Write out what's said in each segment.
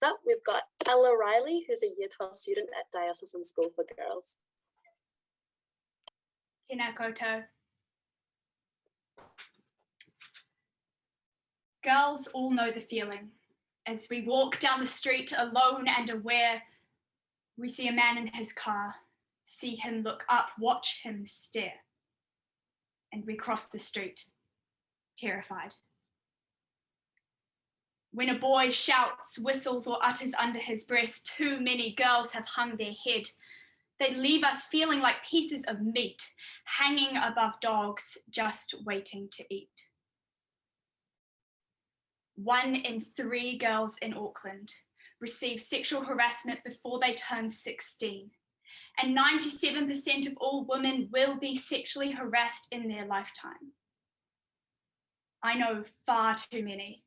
Next up, we've got Ella Riley, who's a Year 12 student at Diocesan School for Girls. Tēnā koutou. Girls all know the feeling. As we walk down the street alone and aware, we see a man in his car, see him look up, watch him stare. And we cross the street, terrified. When a boy shouts, whistles, or utters under his breath, too many girls have hung their head. They leave us feeling like pieces of meat, hanging above dogs, just waiting to eat. 1 in 3 girls in Auckland receive sexual harassment before they turn 16, and 97% of all women will be sexually harassed in their lifetime. I know far too many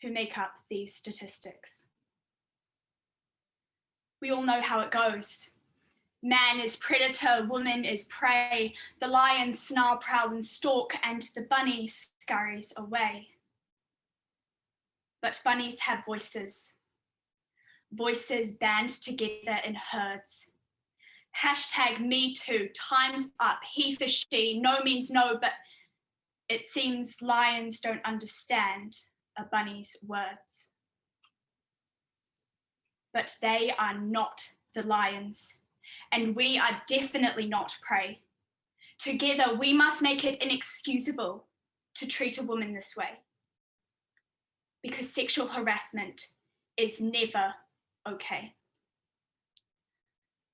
who make up these statistics. We all know how it goes. Man is predator, woman is prey, the lion snarl, prowl and stalk, and the bunny scurries away. But bunnies have voices. Voices band together in herds. #MeToo, time's up, he for she, no means no, but it seems lions don't understand a bunny's words. But they are not the lions, and we are definitely not prey. Together, we must make it inexcusable to treat a woman this way, because sexual harassment is never okay.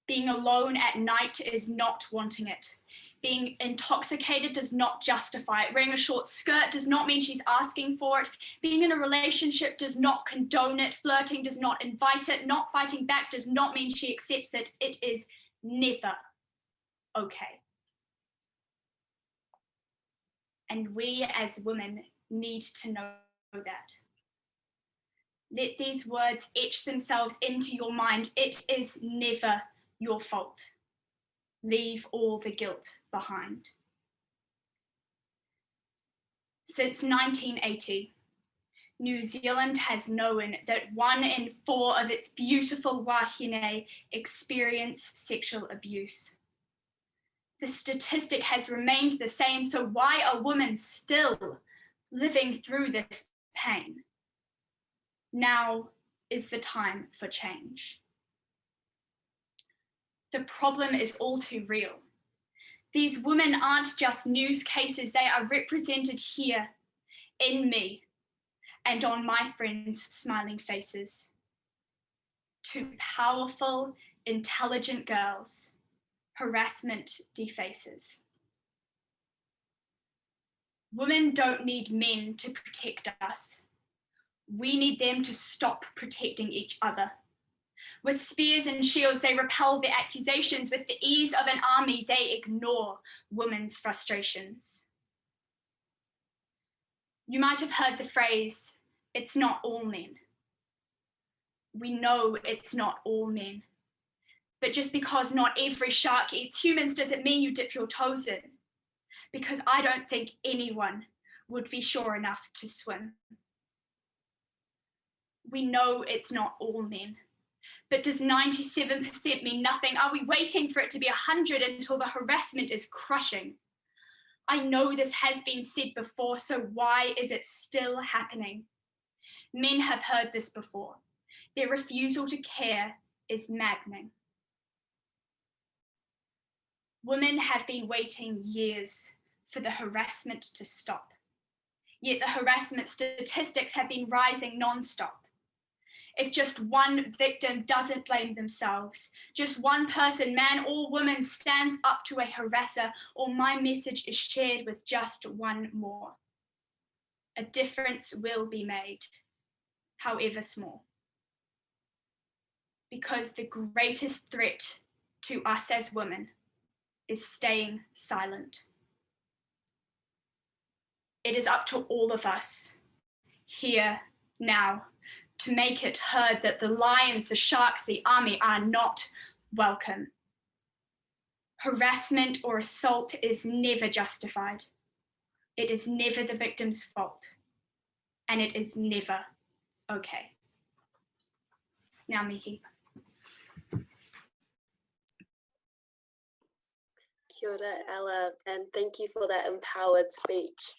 Being alone at night is not wanting it. Being intoxicated does not justify it. Wearing a short skirt does not mean she's asking for it. Being in a relationship does not condone it. Flirting does not invite it. Not fighting back does not mean she accepts it. It is never okay. And we as women need to know that. Let these words etch themselves into your mind. It is never your fault. Leave all the guilt behind. Since 1980, New Zealand has known that 1 in 4 of its beautiful wahine experience sexual abuse. The statistic has remained the same, so why are women still living through this pain? Now is the time for change. The problem is all too real. These women aren't just news cases, they are represented here, in me, and on my friends' smiling faces. 2 powerful, intelligent girls, harassment defaces. Women don't need men to protect us. We need them to stop protecting each other. With spears and shields, they repel the accusations. With the ease of an army, they ignore women's frustrations. You might have heard the phrase, "It's not all men." We know it's not all men. But just because not every shark eats humans doesn't mean you dip your toes in. Because I don't think anyone would be sure enough to swim. We know it's not all men. But does 97% mean nothing? Are we waiting for it to be 100 until the harassment is crushing? I know this has been said before, so why is it still happening? Men have heard this before. Their refusal to care is maddening. Women have been waiting years for the harassment to stop. Yet the harassment statistics have been rising non-stop. If just one victim doesn't blame themselves, just one person, man or woman, stands up to a harasser, or my message is shared with just one more, a difference will be made, however small. Because the greatest threat to us as women is staying silent. It is up to all of us, here, now, to make it heard that the lions, the sharks, the army are not welcome. Harassment or assault is never justified. It is never the victim's fault, and it is never okay. Ngā mihi. Kia ora, Ella, and thank you for that empowered speech.